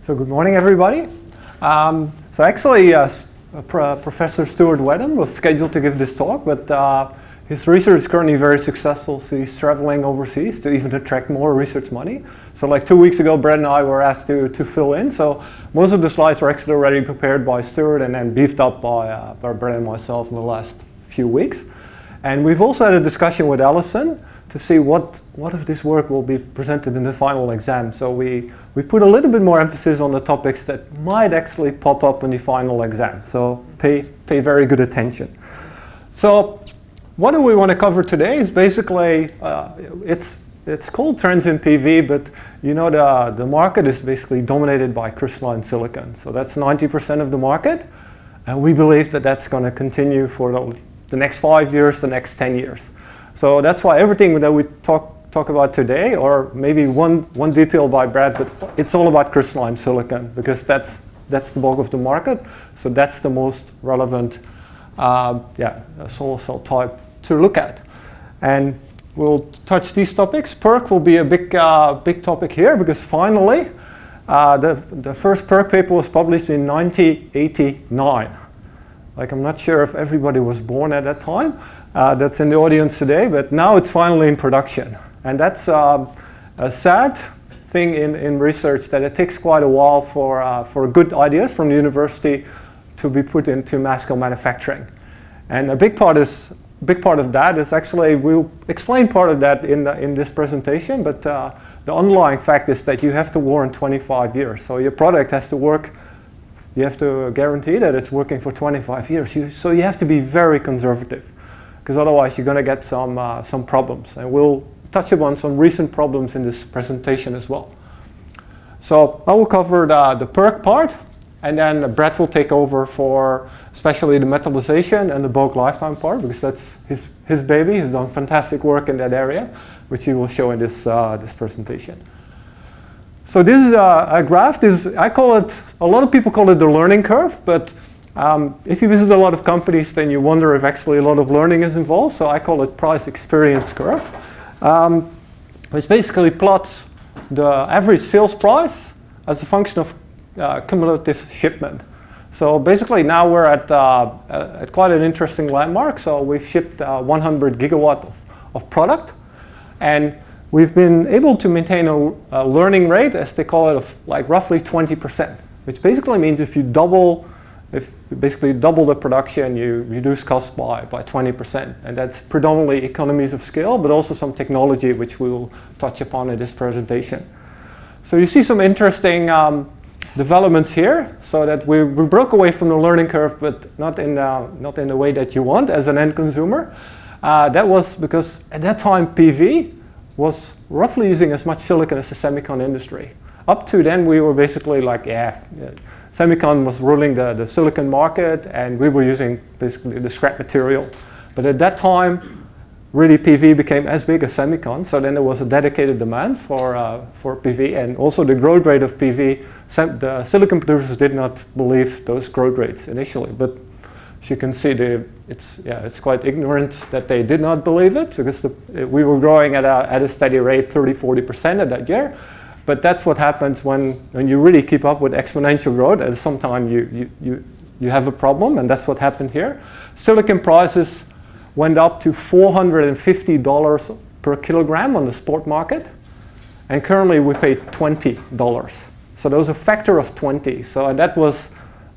So good morning, everybody. So actually, Professor Stuart Wedham was scheduled to give this talk, but his research is currently very successful, so he's traveling overseas to even attract more research money. So like 2 weeks ago, Brad and I were asked to fill in. So most of the slides were actually already prepared by Stuart and then beefed up by Brad and myself in the last few weeks. And we've also had a discussion with Alison to see what of this work will be presented in the final exam. So we put a little bit more emphasis on the topics that might actually pop up in the final exam. So pay very good attention. So what do we want to cover today is basically, it's called trends in PV, but you know the market is basically dominated by crystalline silicon. So that's 90% of the market, and we believe that that's going to continue for the next 5 years, the next 10 years. So that's why everything that we talk about today, or maybe one detail by Brad, but it's all about crystalline silicon because that's the bulk of the market. So that's the most relevant solar cell type to look at. And we'll touch these topics. PERC will be a big topic here because finally the first PERC paper was published in 1989. Like, I'm not sure if everybody was born at that time that's in the audience today, but now it's finally in production. And that's a sad thing in research, that it takes quite a while for good ideas from the university to be put into mass-scale manufacturing. And a big part of that is actually, we'll explain part of that in this presentation, but the underlying fact is that you have to warrant 25 years. So your product has to work, you have to guarantee that it's working for 25 years. So you have to be very conservative, because otherwise you're going to get some problems. And we'll touch upon some recent problems in this presentation as well. So I will cover the PERC part, and then Brad will take over for especially the metallization and the bulk lifetime part, because that's his baby. He's done fantastic work in that area, which he will show in this presentation. So this is a graph. I call it, a lot of people call it the learning curve, but if you visit a lot of companies, then you wonder if actually a lot of learning is involved. So I call it price experience curve, which basically plots the average sales price as a function of cumulative shipment. So basically now we're at quite an interesting landmark. So we've shipped 100 gigawatt of product, and we've been able to maintain a learning rate, as they call it, of like roughly 20%, which basically means if you basically double the production, you reduce costs by 20%. And that's predominantly economies of scale, but also some technology, which we will touch upon in this presentation. So you see some interesting developments here, so that we broke away from the learning curve, but not in the way that you want as an end consumer. That was because at that time PV was roughly using as much silicon as the semicon industry. Up to then we were basically like, semicon was ruling the silicon market, and we were using basically the scrap material. But at that time, really PV became as big as semicon, so then there was a dedicated demand for PV, and also the growth rate of PV, the silicon producers did not believe those growth rates initially, but as you can see, it's quite ignorant that they did not believe it, because we were growing at a steady rate, 30-40% at that year. But that's what happens when you really keep up with exponential growth. At some time you have a problem, and that's what happened here. Silicon prices went up to $450 per kilogram on the spot market, and currently we pay $20. So there was a factor of 20. So that was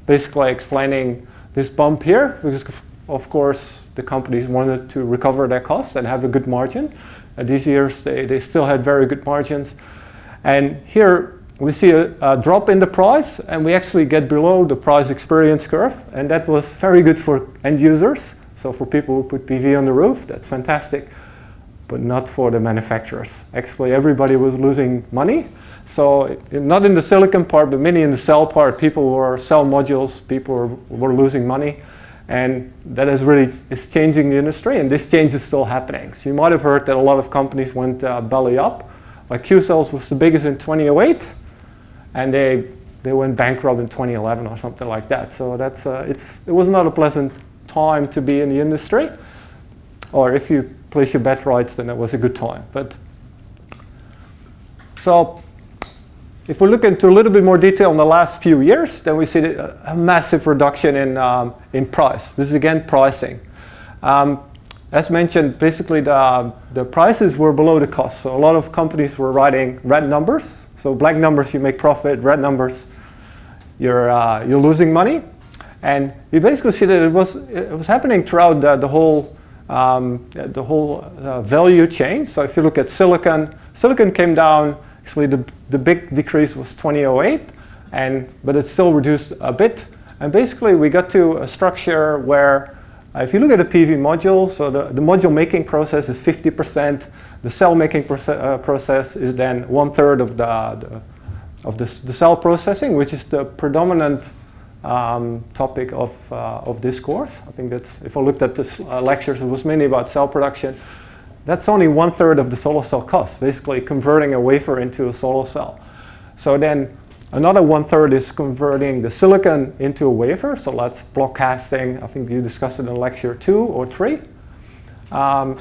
basically explaining this bump here, because of course the companies wanted to recover their costs and have a good margin. And these years they still had very good margins. And here we see a drop in the price, and we actually get below the price experience curve, and that was very good for end users. So for people who put PV on the roof, that's fantastic, but not for the manufacturers. Actually, everybody was losing money. So not in the silicon part, but mainly in the cell part, people were cell modules, people were losing money, and that is changing the industry, and this change is still happening. So you might have heard that a lot of companies went belly up. Like Q-Cells was the biggest in 2008, and they went bankrupt in 2011 or something like that. So that's it was not a pleasant time to be in the industry. Or if you place your bet right, then it was a good time. But so if we look into a little bit more detail in the last few years, then we see a massive reduction in price. This is again pricing. As mentioned, basically the prices were below the cost. So a lot of companies were writing red numbers. So black numbers you make profit, red numbers you're losing money. And you basically see that it was happening throughout the whole value chain. So if you look at silicon came down. Actually, the big decrease was 2008, but it still reduced a bit. And basically, we got to a structure where, if you look at the PV module, so the module making process is 50%. The cell making process is then 1/3 of the cell processing, which is the predominant topic of this course. I think that's, if I looked at this lectures, it was mainly about cell production. That's only 1/3 of the solar cell cost, basically converting a wafer into a solar cell. So then another 1/3 is converting the silicon into a wafer. So that's block casting. I think you discussed it in lecture 2 or 3.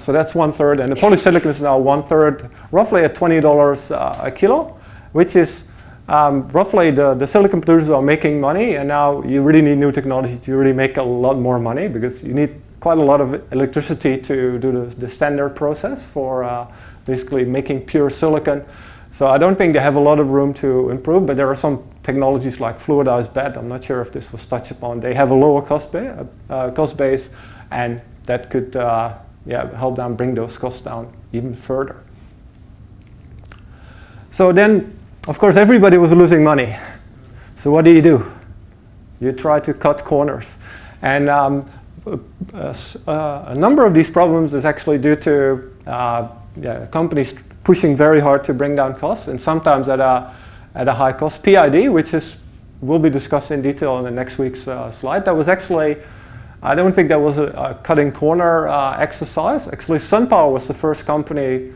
So that's 1/3. And the polysilicon is now 1/3, roughly at $20 a kilo, which is roughly the silicon producers are making money. And now you really need new technology to really make a lot more money, because you need quite a lot of electricity to do the standard process for basically making pure silicon. So I don't think they have a lot of room to improve, but there are some technologies like fluidized bed. I'm not sure if this was touched upon. They have a lower cost base, and that could help them bring those costs down even further. So then, of course, everybody was losing money. So what do? You try to cut corners. And a number of these problems is actually due to companies pushing very hard to bring down costs, and sometimes at a high cost. PID, which will be discussed in detail in the next week's slide, that was actually, I don't think that was a cutting corner exercise. Actually, SunPower was the first company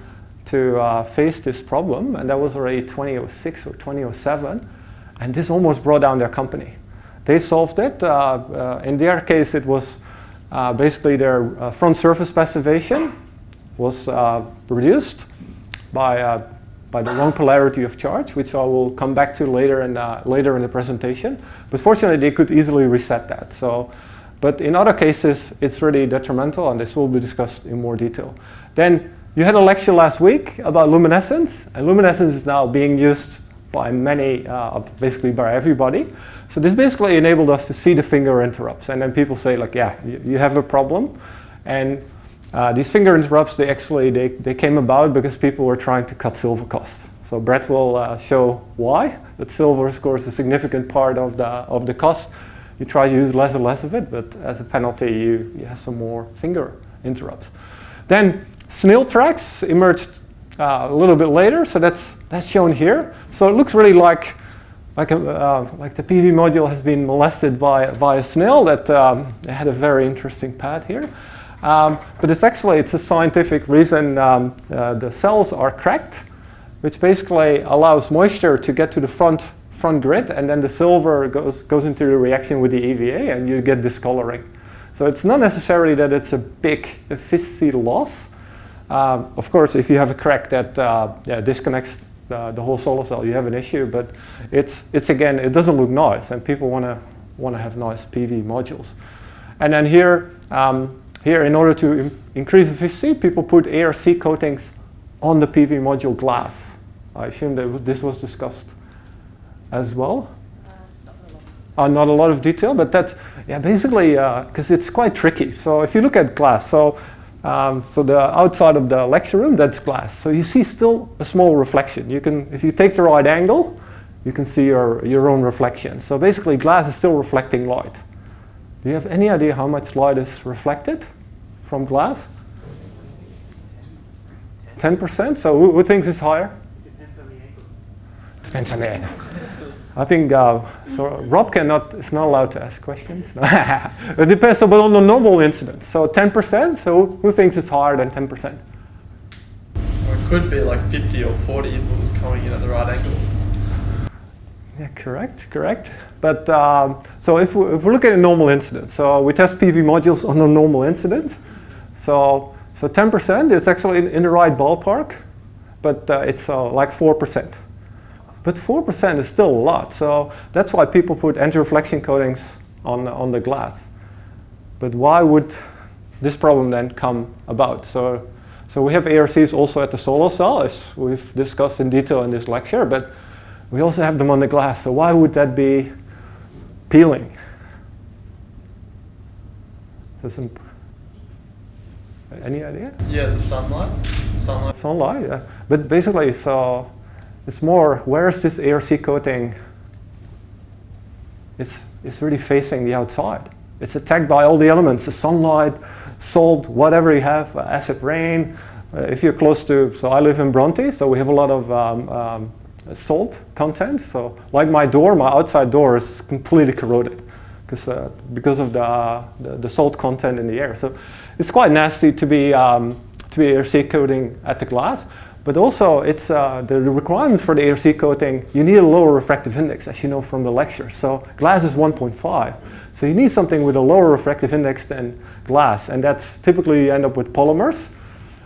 to face this problem, and that was already 2006 or 2007, and this almost brought down their company. They solved it. In their case, it was basically their front surface passivation was reduced by the wrong polarity of charge, which I will come back to later in the presentation. But fortunately, they could easily reset that. So, but in other cases, it's really detrimental, and this will be discussed in more detail. Then you had a lecture last week about luminescence, and luminescence is now being used by many, basically by everybody. So this basically enabled us to see the finger interrupts, and then people say like, yeah, you have a problem. And these finger interrupts, they came about because people were trying to cut silver costs. So Brett will show why. That silver, of course, is a significant part of the cost. You try to use less and less of it, but as a penalty, you have some more finger interrupts. Then snail tracks emerged a little bit later, so that's shown here. So it looks really like the PV module has been molested by a snail that had a very interesting path here. But it's a scientific reason. The cells are cracked, which basically allows moisture to get to the front grid, and then the silver goes into the reaction with the EVA, and you get discoloring. So it's not necessarily that it's a big efficiency loss. Of course, if you have a crack that disconnects the whole solar cell, you have an issue. But it's again, it doesn't look nice, and people want to have nice PV modules. And then here, in order to increase efficiency, people put ARC coatings on the PV module glass. I assume that this was discussed as well. Not a lot of detail, but that's basically because it's quite tricky. So if you look at glass, so the outside of the lecture room, that's glass. So you see still a small reflection. You can, if you take the right angle, you can see your own reflection. So basically, glass is still reflecting light. Do you have any idea how much light is reflected from glass? 10%. So who thinks it's higher? Depends on the angle. Depends on the angle. I think so. Rob is not allowed to ask questions. It depends, but on the normal incidence. So 10%. So who thinks it's higher than 10%? Or it could be like 50 or 40 if it was coming in at the right angle. Yeah, correct. But so if we look at a normal incidence, so we test PV modules on a normal incidence. So 10%, it's actually in the right ballpark, but it's like 4%. but 4% is still a lot. So that's why people put anti-reflection coatings on the glass. But why would this problem then come about? So we have ARCs also at the solar cell, as we've discussed in detail in this lecture, but we also have them on the glass. So why would that be peeling? Any idea? Yeah, the sunlight. Sunlight, yeah. But basically, so it's more, where is this ARC coating? It's really facing the outside. It's attacked by all the elements, the sunlight, salt, whatever you have, acid rain. If you're close to, so I live in Bronte, so we have a lot of salt content. So like my door, my outside door is completely corroded because of the salt content in the air. So it's quite nasty to be ARC coating at the glass. But also, it's the requirements for the ARC coating, you need a lower refractive index, as you know from the lecture. So glass is 1.5. So you need something with a lower refractive index than glass. And that's typically you end up with polymers.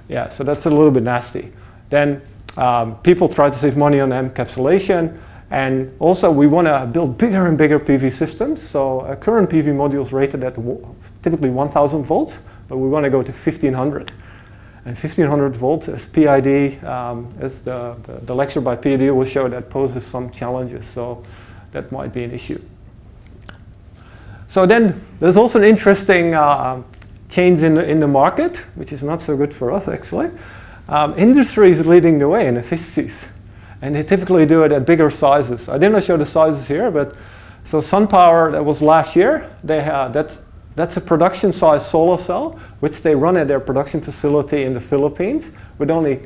Yeah, so that's a little bit nasty. Then people try to save money on encapsulation. And also, we want to build bigger and bigger PV systems. So current PV modules rated at typically 1,000 volts, but we want to go to 1,500. And 1,500 volts as PID, as the lecture by PID will show, that poses some challenges. So that might be an issue. So then there's also an interesting change in the market, which is not so good for us actually. Industry is leading the way in efficiencies. And they typically do it at bigger sizes. I didn't show the sizes here, but so SunPower, that was last year, they had, that's a production size solar cell, which they run at their production facility in the Philippines with only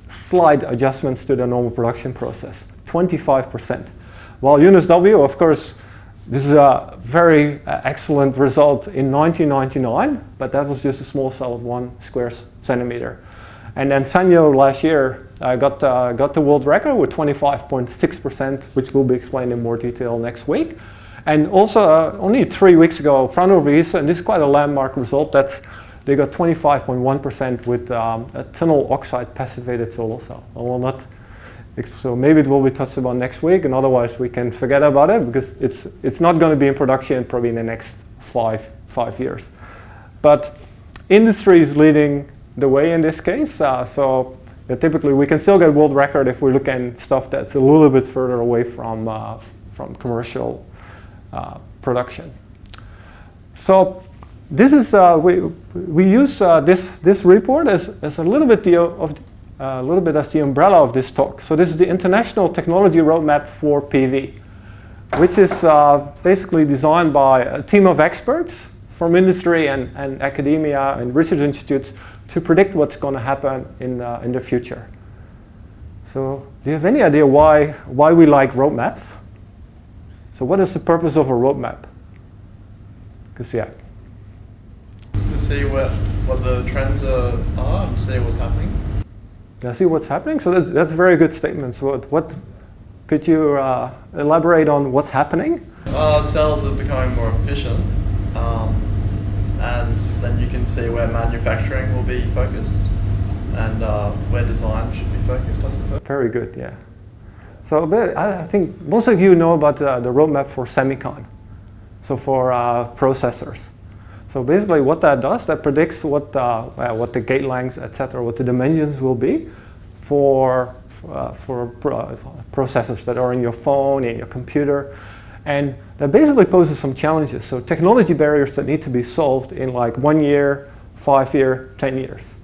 slight adjustments to the normal production process, 25%. While UNSW, of course, this is a very excellent result in 1999, but that was just a small cell of 1 square centimeter. And then Sanyo last year got the world record with 25.6%, which will be explained in more detail next week. And also, only 3 weeks ago, Frauenhofer, and this is quite a landmark result, they got 25.1% with a tunnel oxide passivated solar cell. I will not, so maybe it will be touched upon next week, and otherwise we can forget about it because it's not going to be in production probably in the next five years. But industry is leading the way in this case. So typically we can still get world record if we look at stuff that's a little bit further away from commercial production. So this is we use this report as a little bit as the umbrella of this talk. So this is the International Technology Roadmap for PV, which is basically designed by a team of experts from industry and academia and research institutes to predict what's going to happen in the future. So do you have any idea why we like roadmaps? So what is the purpose of a roadmap? Because to see what the trends are and see what's happening. See what's happening? So that's a very good statement. So what could you elaborate on what's happening? Cells are becoming more efficient, and then you can see where manufacturing will be focused and where design should be focused, I suppose. Very good, yeah. So I think most of you know about the roadmap for semicon, so for processors. So basically what that does, that predicts what the gate lengths, etc., what the dimensions will be for processors that are in your phone, in your computer. And that basically poses some challenges. So technology barriers that need to be solved in like 1 year, 5 year, 10 years.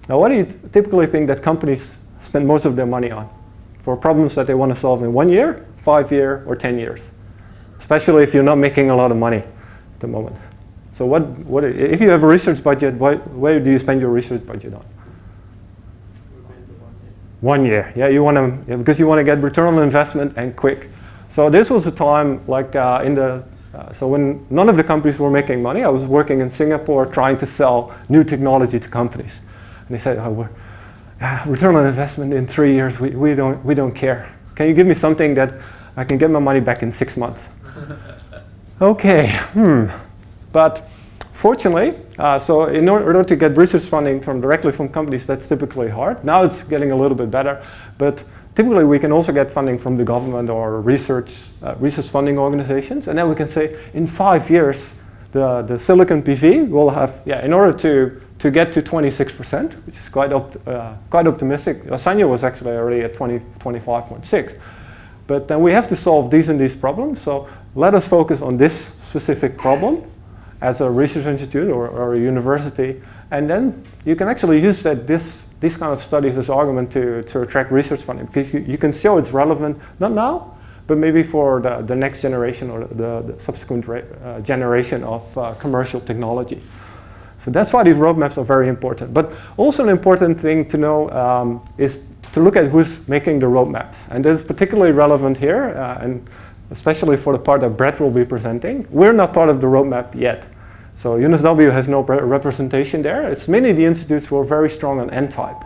Now what do you typically think that companies spend most of their money on for problems that they want to solve in 1 year, 5 year, or 10 years? Especially if you're not making a lot of money at the moment. So what if you have a research budget, where do you spend your research budget on? 1 year, yeah, you want to, because you want to get return on investment and quick. So this was a time like so when none of the companies were making money, I was working in Singapore trying to sell new technology to companies. And they said, return on investment in 3 years, we don't care. Can you give me something that I can get my money back in 6 months? Okay, But fortunately, so in order to get research funding directly from companies, that's typically hard. Now it's getting a little bit better, but typically we can also get funding from the government or research funding organizations, and then we can say in 5 years the silicon PV will have, in order to get to 26%, which is quite optimistic. Sanyo was actually already at 25.6. But then we have to solve these and these problems, so let us focus on this specific problem as a research institute or a university, and then you can actually use these kind of studies as argument to attract research funding, because you can show it's relevant, not now, but maybe for the next generation or the subsequent generation of commercial technology. So that's why these roadmaps are very important. But also an important thing to know is to look at who's making the roadmaps. And this is particularly relevant here, and especially for the part that Brett will be presenting. We're not part of the roadmap yet. So UNSW has no representation there. It's mainly the institutes who are very strong on N-type.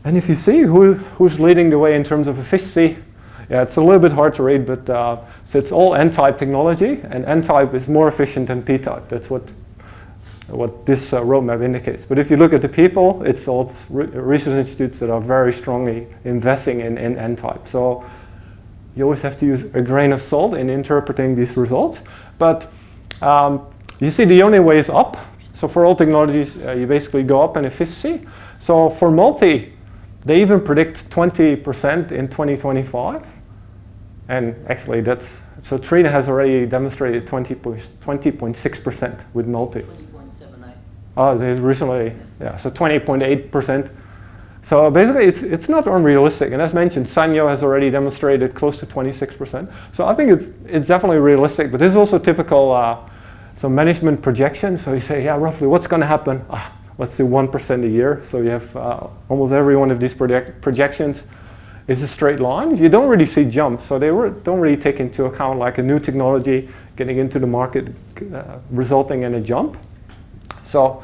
And if you see who's leading the way in terms of efficiency, it's a little bit hard to read, but so it's all N-type technology, and N-type is more efficient than P-type. That's what this roadmap indicates. But if you look at the people, it's all research institutes that are very strongly investing in N-type. So you always have to use a grain of salt in interpreting these results. But you see the only way is up. So for all technologies, you basically go up in efficiency. So for multi, they even predict 20% in 2025. And actually so Trina has already demonstrated 20.6% with multi. 20.78. Oh, they recently, so 20.8%. So basically it's not unrealistic. And as mentioned, Sanyo has already demonstrated close to 26%. So I think it's definitely realistic, but this is also typical some management projections. So you say, roughly what's going to happen? Let's do 1% a year. So you have almost every one of these projections is a straight line. You don't really see jumps. So they don't really take into account like a new technology getting into the market resulting in a jump. So,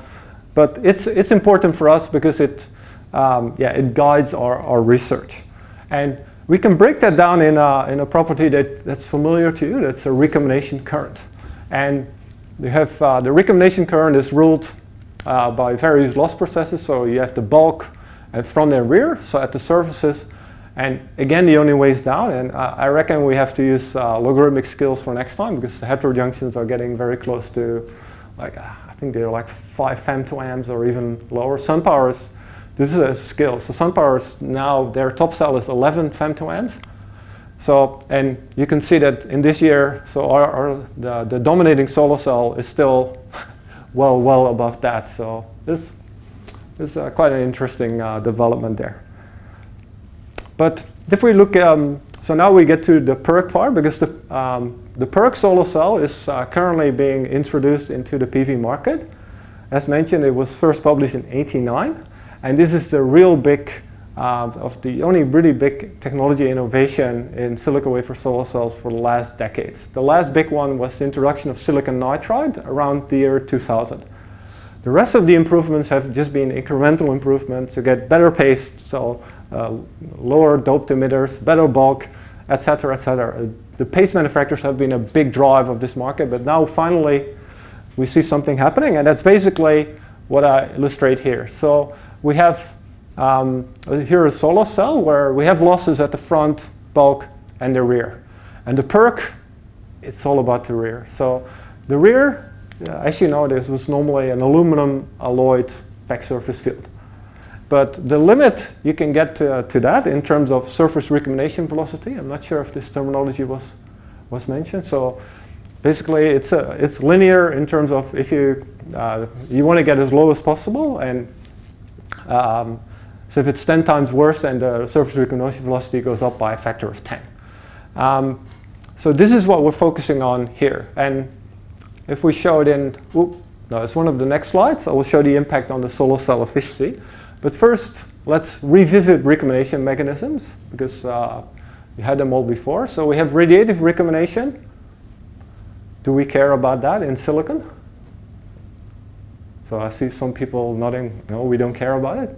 but it's important for us because it guides our research. And we can break that down in a property that's familiar to you. That's a recombination current. And we have the recombination current is ruled by various loss processes. So you have the bulk and front and rear, so at the surfaces. And again, the only way is down. And I reckon we have to use logarithmic scales for next time, because the heterojunctions are getting very close to, like, I think they're like 5 femtoamps or even lower. SunPower's, this is a scale. So SunPower's now, their top cell is 11 femtoamps. So, and you can see that in this year, so the dominating solar cell is still well above that. So this is quite an interesting development there. But if we look, so now we get to the PERC part, because the PERC solar cell is currently being introduced into the PV market. As mentioned, it was first published in '89, and this is the real big, of the only really big technology innovation in silicon wafer solar cells for the last decades. The last big one was the introduction of silicon nitride around the year 2000. The rest of the improvements have just been incremental improvements to get better pace, so lower doped emitters, better bulk, etc., etc. The paste manufacturers have been a big drive of this market, but now finally we see something happening, and that's basically what I illustrate here. So we have here a solar cell where we have losses at the front, bulk, and the rear. And the PERC, it's all about the rear. So the rear, as you know, this was normally an aluminum alloyed back surface field. But the limit you can get to that in terms of surface recombination velocity, I'm not sure if this terminology was mentioned. So basically it's linear in terms of if you want to get as low as possible, and so if it's 10 times worse, then the surface recombination velocity goes up by a factor of 10. So this is what we're focusing on here. And if we show it in, it's one of the next slides. I will show the impact on the solar cell efficiency. But first, let's revisit recombination mechanisms, because we had them all before. So we have radiative recombination. Do we care about that in silicon? So I see some people nodding, no, we don't care about it.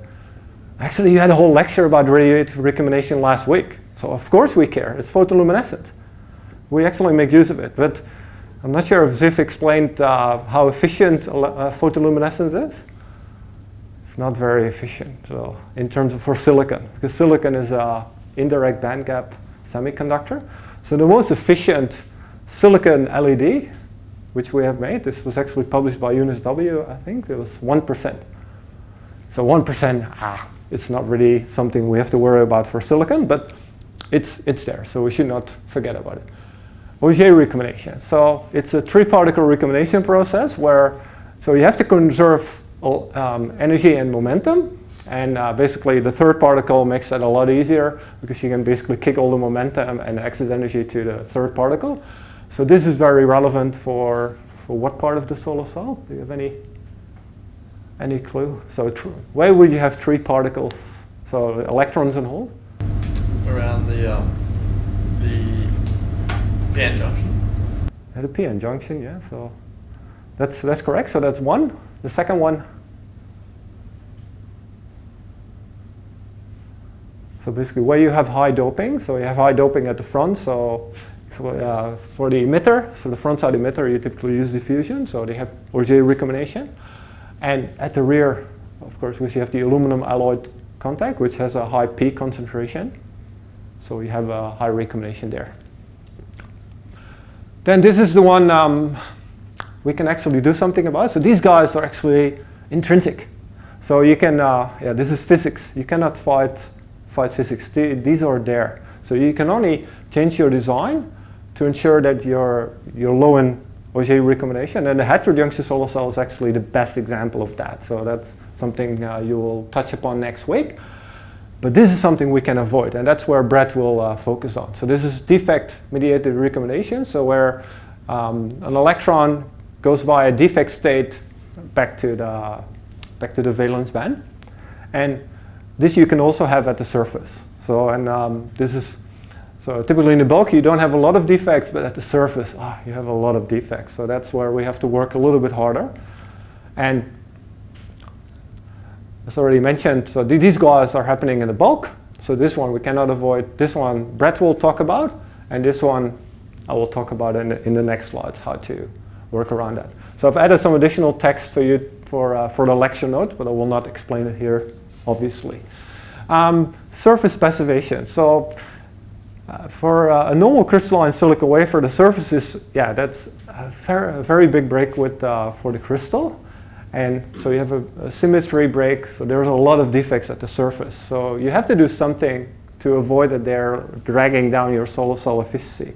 Actually, you had a whole lecture about radiative recombination last week. So of course we care. It's photoluminescent. We actually make use of it. But I'm not sure if Ziv explained how efficient photoluminescence is. It's not very efficient, so in terms of for silicon, because silicon is indirect bandgap semiconductor. So the most efficient silicon LED, which we have made, this was actually published by UNSW, I think, it was 1%. So 1%, it's not really something we have to worry about for silicon, but it's there, so we should not forget about it. Auger recombination. So it's a 3-particle recombination process where, so you have to conserve energy and momentum, and basically the third particle makes that a lot easier because you can basically kick all the momentum and excess energy to the third particle. So this is very relevant for what part of the solar cell? Do you have any clue? So where would you have 3 particles? So electrons and holes? Around the PN junction. At the PN junction, yeah. So that's correct. So that's one. The second one. So basically, where you have high doping. So you have high doping at the front. So for the emitter, so the front side emitter, you typically use diffusion. So they have Auger recombination. And at the rear, of course, you have the aluminum alloy contact, which has a high P concentration. So you have a high recombination there. Then this is the one we can actually do something about. So these guys are actually intrinsic. So you can, this is physics. You cannot fight physics. These are there. So you can only change your design to ensure that you're low in Auger recombination. And the heterojunction solar cell is actually the best example of that. So that's something you will touch upon next week. But this is something we can avoid, and that's where Brett will focus on. So this is defect-mediated recombination, so where an electron goes via defect state back to the valence band. And this you can also have at the surface. So this is, so typically in the bulk you don't have a lot of defects, but at the surface, you have a lot of defects. So that's where we have to work a little bit harder. And as already mentioned, so these guys are happening in the bulk. So this one we cannot avoid. This one Brett will talk about, and this one I will talk about in the next slides, how to work around that. So I've added some additional text for you for the lecture notes, but I will not explain it here, obviously. Surface passivation. So for a normal crystalline silica wafer, the surface is, that's a very big break with for the crystal. And so you have a symmetry break, so there's a lot of defects at the surface. So you have to do something to avoid that they're dragging down your solar cell efficiency.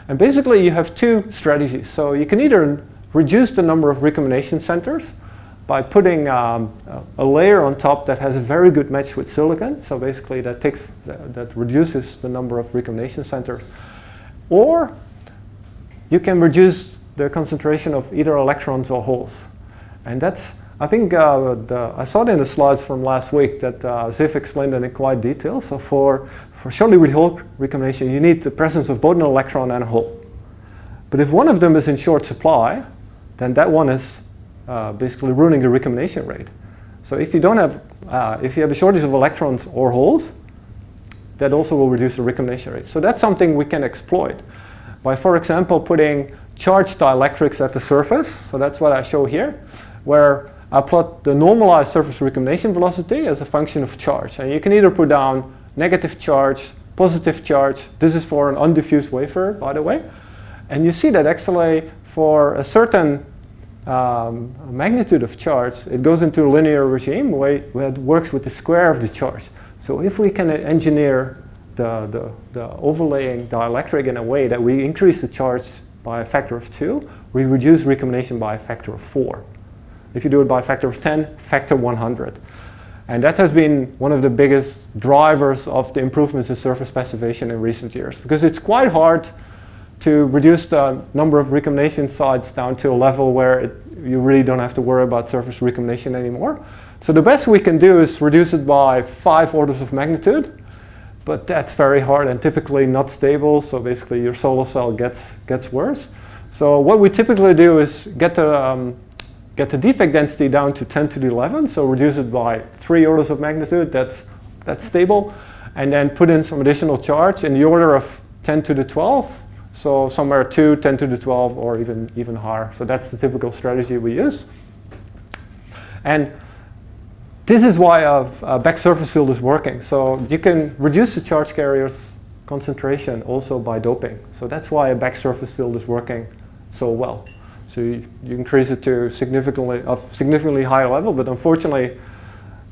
And basically you have 2 strategies. So you can either reduce the number of recombination centers by putting a layer on top that has a very good match with silicon. So basically that reduces the number of recombination centers. Or you can reduce the concentration of either electrons or holes. And that's, I think, I saw it in the slides from last week that Ziv explained it in quite detail. So for shortly hole recombination, you need the presence of both an electron and a hole. But if one of them is in short supply, then that one is basically ruining the recombination rate. So if you don't have, if you have a shortage of electrons or holes, that also will reduce the recombination rate. So that's something we can exploit by, for example, putting charged dielectrics at the surface. So that's what I show here, where I plot the normalized surface recombination velocity as a function of charge. And you can either put down negative charge, positive charge. This is for an undiffused wafer, by the way. And you see that actually for a certain magnitude of charge, it goes into a linear regime where it works with the square of the charge. So if we can engineer the overlaying dielectric in a way that we increase the charge by a factor of 2, we reduce recombination by a factor of 4. If you do it by a factor of 10, factor 100. And that has been one of the biggest drivers of the improvements in surface passivation in recent years, because it's quite hard to reduce the number of recombination sites down to a level where you really don't have to worry about surface recombination anymore. So the best we can do is reduce it by 5 orders of magnitude, but that's very hard and typically not stable. So basically your solar cell gets worse. So what we typically do is get the defect density down to 10 to the 11, so reduce it by 3 orders of magnitude, that's stable, and then put in some additional charge in the order of 10 to the 12, so somewhere 2, 10 to the 12, or even higher. So that's the typical strategy we use. And this is why a back surface field is working. So you can reduce the charge carrier's concentration also by doping. So that's why a back surface field is working so well. So you increase it to significantly higher level, but unfortunately,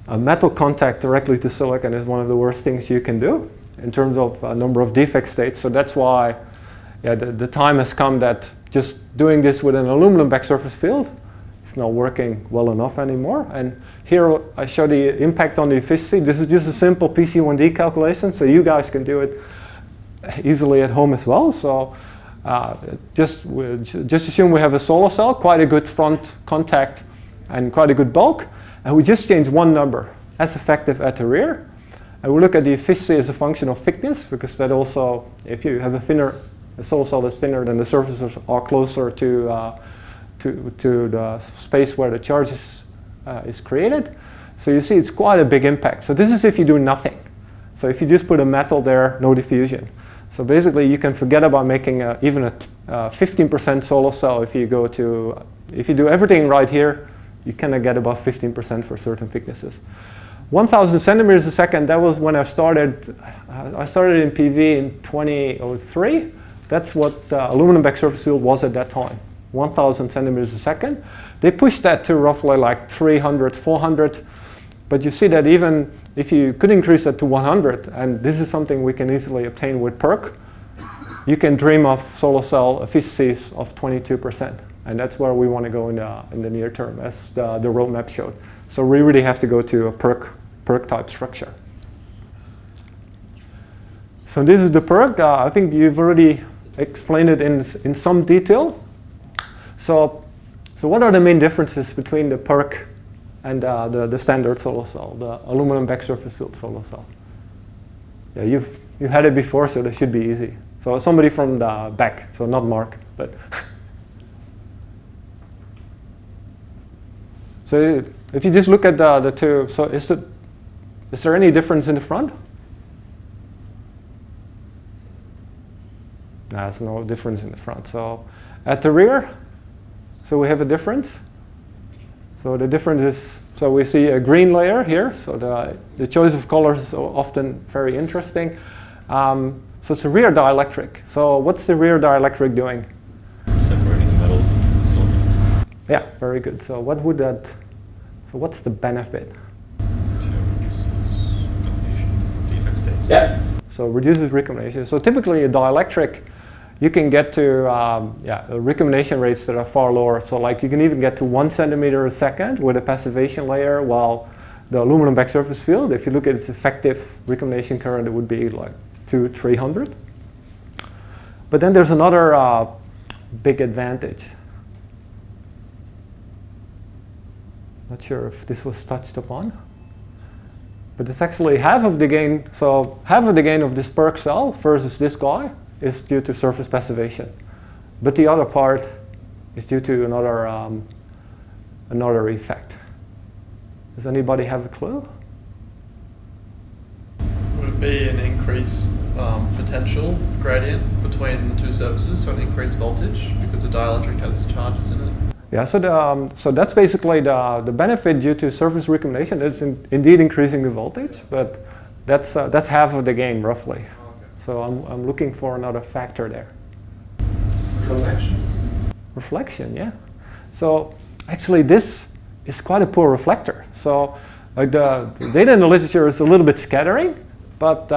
a metal contact directly to silicon is one of the worst things you can do in terms of number of defect states. So that's why the time has come that just doing this with an aluminum back surface field is not working well enough anymore. And here I show the impact on the efficiency. This is just a simple PC1D calculation, so you guys can do it easily at home as well. So just assume we have a solar cell, quite a good front contact and quite a good bulk, and we just change one number as effective at the rear. And we look at the efficiency as a function of thickness, because that also, if you have a solar cell that's thinner, then the surfaces are closer to the space where the charge is created. So you see it's quite a big impact. So this is if you do nothing. So if you just put a metal there, no diffusion. So basically you can forget about making even a 15% solar cell if you do everything right here, you cannot get above 15% for certain thicknesses. 1,000 centimeters a second, that was when I started. I started in PV in 2003. That's what aluminum back surface field was at that time, 1,000 centimeters a second. They pushed that to roughly like 300, 400. But you see that even if you could increase that to 100, and this is something we can easily obtain with PERC, you can dream of solar cell efficiencies of 22%. And that's where we want to go in the near term, as the roadmap showed. So we really have to go to a PERC type structure. So this is the PERC. I think you've already explained it in some detail. So what are the main differences between the PERC and the standard solar cell, the aluminum back surface field solar cell? Yeah, you've had it before, so that should be easy. So somebody from the back, so not Mark, but. So if you just look at the two, so is there any difference in the front? No, there's no difference in the front. So at the rear, so we have a difference. So the difference is, so we see a green layer here. So the choice of colors is often very interesting. So it's a rear dielectric. So what's the rear dielectric doing? Separating the metal from the silicon. Yeah, very good. So what's the benefit? Reduces recombination defect states. Yeah. So reduces recombination. So typically a dielectric, you can get to recombination rates that are far lower. So like you can even get to 1 centimeter a second with a passivation layer, while the aluminum back surface field, if you look at its effective recombination current, it would be like 200-300. But then there's another big advantage. Not sure if this was touched upon, but it's actually half of the gain. So half of the gain of this PERC cell versus this guy is due to surface passivation, but the other part is due to another effect. Does anybody have a clue? Would it be an increased potential gradient between the two surfaces, so an increased voltage because the dielectric has charges in it? Yeah, so that's basically the benefit due to surface recombination. It's indeed increasing the voltage, but that's half of the gain roughly. So I'm looking for another factor there. Reflection. Reflection, yeah. So actually this is quite a poor reflector. So like the data in the literature is a little bit scattering, but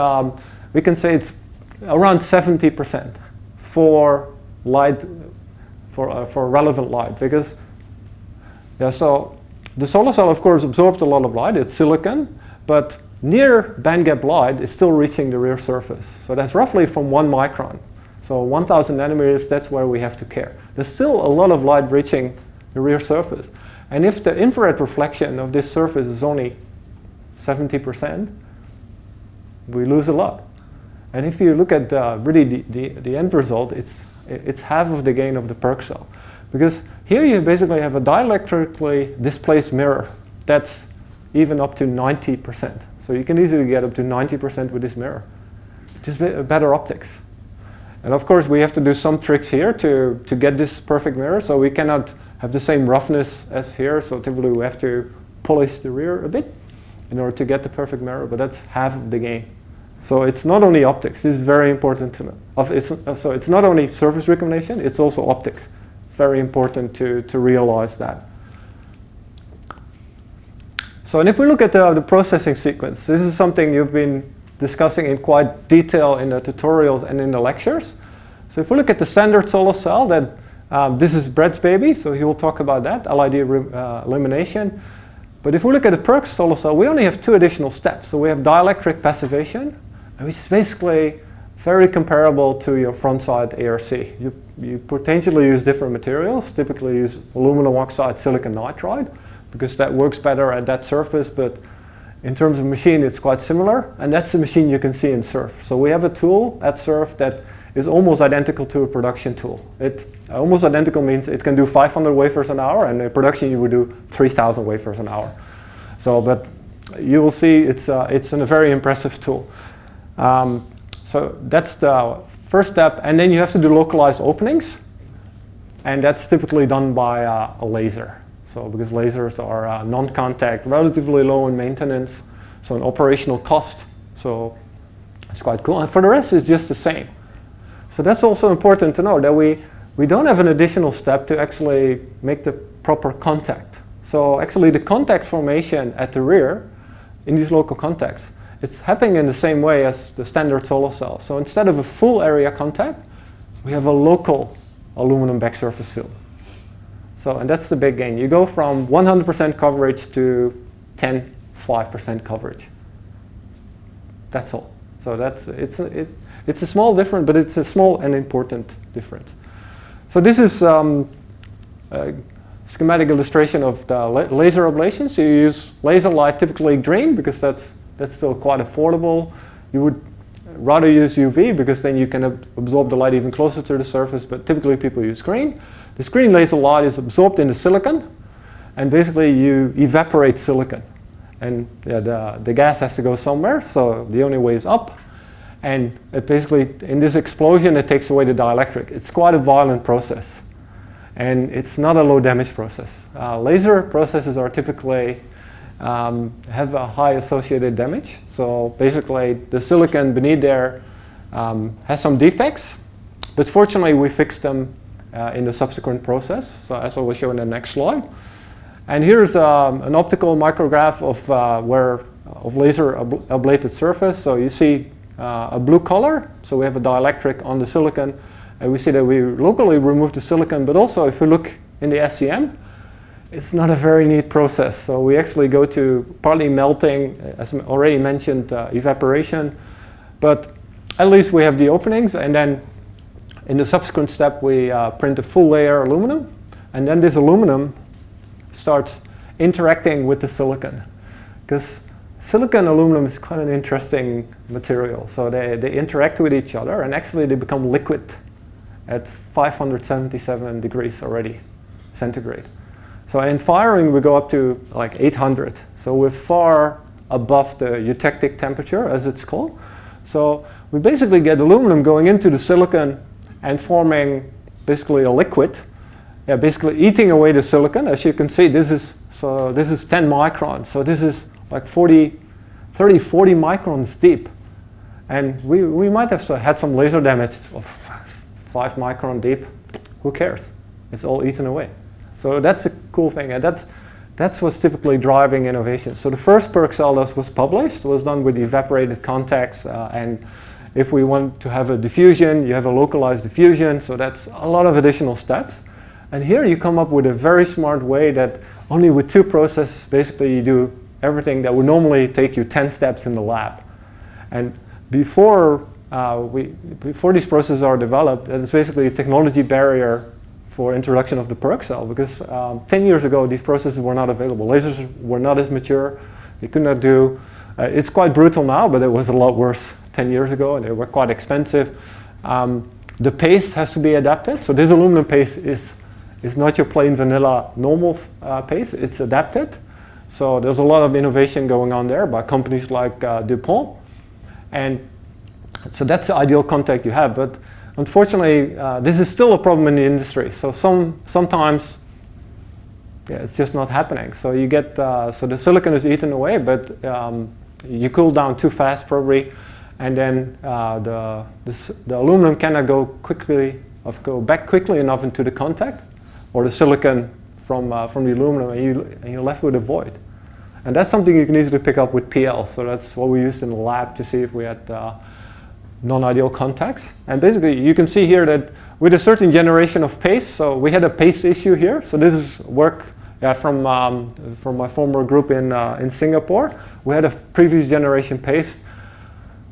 we can say it's around 70% for light, for relevant light, because so the solar cell of course absorbs a lot of light. It's silicon, but near bandgap light is still reaching the rear surface. So that's roughly from 1 micron. So 1,000 nanometers, that's where we have to care. There's still a lot of light reaching the rear surface. And if the infrared reflection of this surface is only 70%, we lose a lot. And if you look at really the end result, it's half of the gain of the PERC cell. Because here you basically have a dielectrically displaced mirror that's even up to 90%. So you can easily get up to 90% with this mirror. Just better optics. And of course we have to do some tricks here to get this perfect mirror. So we cannot have the same roughness as here. So typically we have to polish the rear a bit. in order to get the perfect mirror, but that's half of the game. So it's not only optics. This is very important to know. So it's not only surface recombination, it's also optics. Very important to realize that. So and if we look at the processing sequence, this is something you've been discussing in quite detail in the tutorials and in the lectures. So if we look at the standard solar cell, that this is Brett's baby, so he will talk about that, LID elimination. But if we look at the PERC solar cell, we only have 2 additional steps. So we have dielectric passivation, which is basically very comparable to your front-side ARC. You potentially use different materials, typically use aluminum oxide, silicon nitride, because that works better at that surface, but in terms of machine, it's quite similar, and that's the machine you can see in SURF. So we have a tool at SURF that is almost identical to a production tool. Almost identical means it can do 500 wafers an hour, and in production you would do 3,000 wafers an hour. So, but you will see it's a very impressive tool. So that's the first step, and then you have to do localized openings, and that's typically done by a laser. So because lasers are non-contact, relatively low in maintenance, so an operational cost. So it's quite cool. And for the rest, it's just the same. So that's also important to know that we don't have an additional step to actually make the proper contact. So actually the contact formation at the rear in these local contacts, it's happening in the same way as the standard solar cell. So instead of a full area contact, we have a local aluminum back surface field. So, and that's the big gain. You go from 100% coverage to 5% coverage. That's all. So it's a small difference, but it's a small and important difference. So this is a schematic illustration of the laser ablation. So you use laser light, typically green, because that's still quite affordable. You would rather use UV because then you can absorb the light even closer to the surface, but typically people use green. This green laser light is absorbed in the silicon, and basically you evaporate silicon. And the gas has to go somewhere, so the only way is up. And it basically, in this explosion, it takes away the dielectric. It's quite a violent process. And it's not a low damage process. Laser processes are typically have a high associated damage. So basically, the silicon beneath there has some defects, but fortunately, we fixed them in the subsequent process, so as I will show in the next slide. And here's an optical micrograph of laser ablated surface. So you see a blue color, so we have a dielectric on the silicon, and we see that we locally remove the silicon, but also if you look in the SEM, it's not a very neat process. So we actually go to partly melting, as already mentioned, evaporation, but at least we have the openings, and then in the subsequent step we print a full layer aluminum, and then this aluminum starts interacting with the silicon, because silicon aluminum is quite an interesting material. So they interact with each other, and actually they become liquid at 577 degrees already centigrade. So in firing we go up to like 800. So we're far above the eutectic temperature, as it's called. So we basically get aluminum going into the silicon and forming basically a liquid, basically eating away the silicon. As you can see, this is 10 microns. So this is like 30, 40 microns deep. And we might have had some laser damage of 5 micron deep. Who cares? It's all eaten away. So that's a cool thing, and that's what's typically driving innovation. So the first PERC cell that was published was done with evaporated contacts, and if we want to have a diffusion, you have a localized diffusion, so that's a lot of additional steps. And here you come up with a very smart way that only with 2 processes, basically you do everything that would normally take you 10 steps in the lab. And before these processes are developed, it's basically a technology barrier for introduction of the PERC cell, because 10 years ago these processes were not available. Lasers were not as mature. They could not do, it's quite brutal now, but it was a lot worse 10 years ago, and they were quite expensive. The paste has to be adapted. So this aluminum paste is not your plain vanilla normal paste, it's adapted. So there's a lot of innovation going on there by companies like DuPont. And so that's the ideal contact you have, but unfortunately, this is still a problem in the industry. So sometimes yeah, it's just not happening. So you get, so the silicon is eaten away, but you cool down too fast probably, and then the aluminum cannot go back quickly enough into the contact, or the silicon from the aluminum, and you're left with a void. And that's something you can easily pick up with PL. So that's what we used in the lab to see if we had non-ideal contacts. And basically, you can see here that with a certain generation of paste, so we had a paste issue here. So this is work from my former group in Singapore. We had a previous generation paste.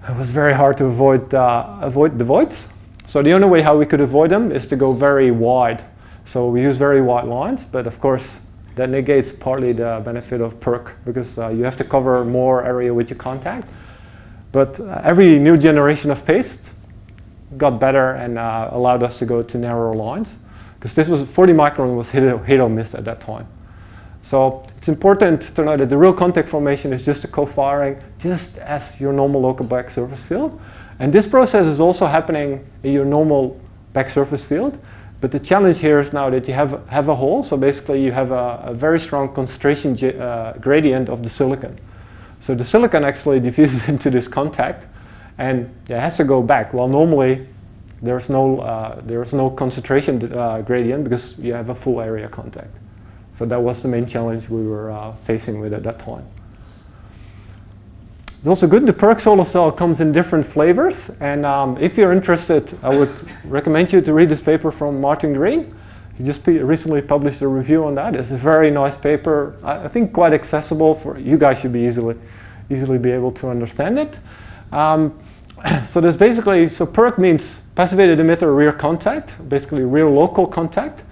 It was very hard to avoid the voids. So the only way how we could avoid them is to go very wide. So we use very wide lines, but of course that negates partly the benefit of PERC, because you have to cover more area with your contact. But every new generation of paste got better and allowed us to go to narrower lines, because this was 40 micron was hit or miss at that time. So it's important to know that the real contact formation is just a co-firing, just as your normal local back surface field. And this process is also happening in your normal back surface field. But the challenge here is now that you have a hole, so basically you have a very strong concentration gradient of the silicon. So the silicon actually diffuses into this contact, and it has to go back. Well, normally there's no concentration gradient because you have a full area contact. So that was the main challenge we were facing with at that time. It's also good, the PERC solar cell comes in different flavors, and if you're interested, I would recommend you to read this paper from Martin Green. He just recently published a review on that. It's a very nice paper, I think quite accessible for you guys. Should be easily be able to understand it. So there's basically, so PERC means passivated emitter rear contact, basically rear local contact,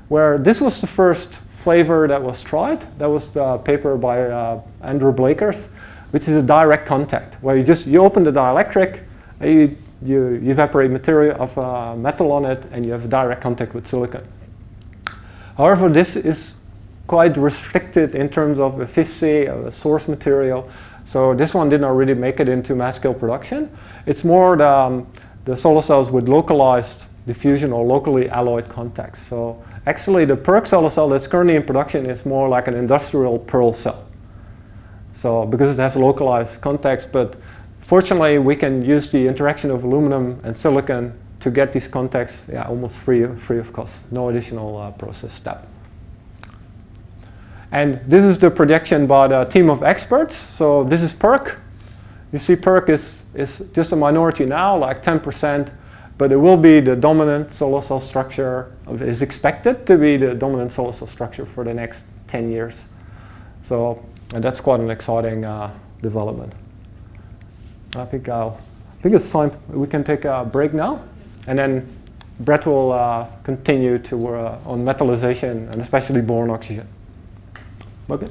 where this was the first flavor that was tried. That was the paper by Andrew Blakers, which is a direct contact, where you open the dielectric, you evaporate material of metal on it, and you have a direct contact with silicon. However, this is quite restricted in terms of efficiency of the source material, so this one did not really make it into mass scale production. It's more the solar cells with localized diffusion or locally alloyed contacts. So actually, the PERC solar cell that's currently in production is more like an industrial pearl cell. So because it has localized contacts, but fortunately we can use the interaction of aluminum and silicon to get these contacts almost free of cost, no additional process step. And this is the projection by the team of experts. So this is PERC. You see PERC is just a minority now, like 10%, but it will be the dominant solar cell structure, is expected to be the dominant solar cell structure for the next 10 years. So, and that's quite an exciting development. I think it's time we can take a break now, and then Brett will continue to on metallization and especially boron oxygen. Okay.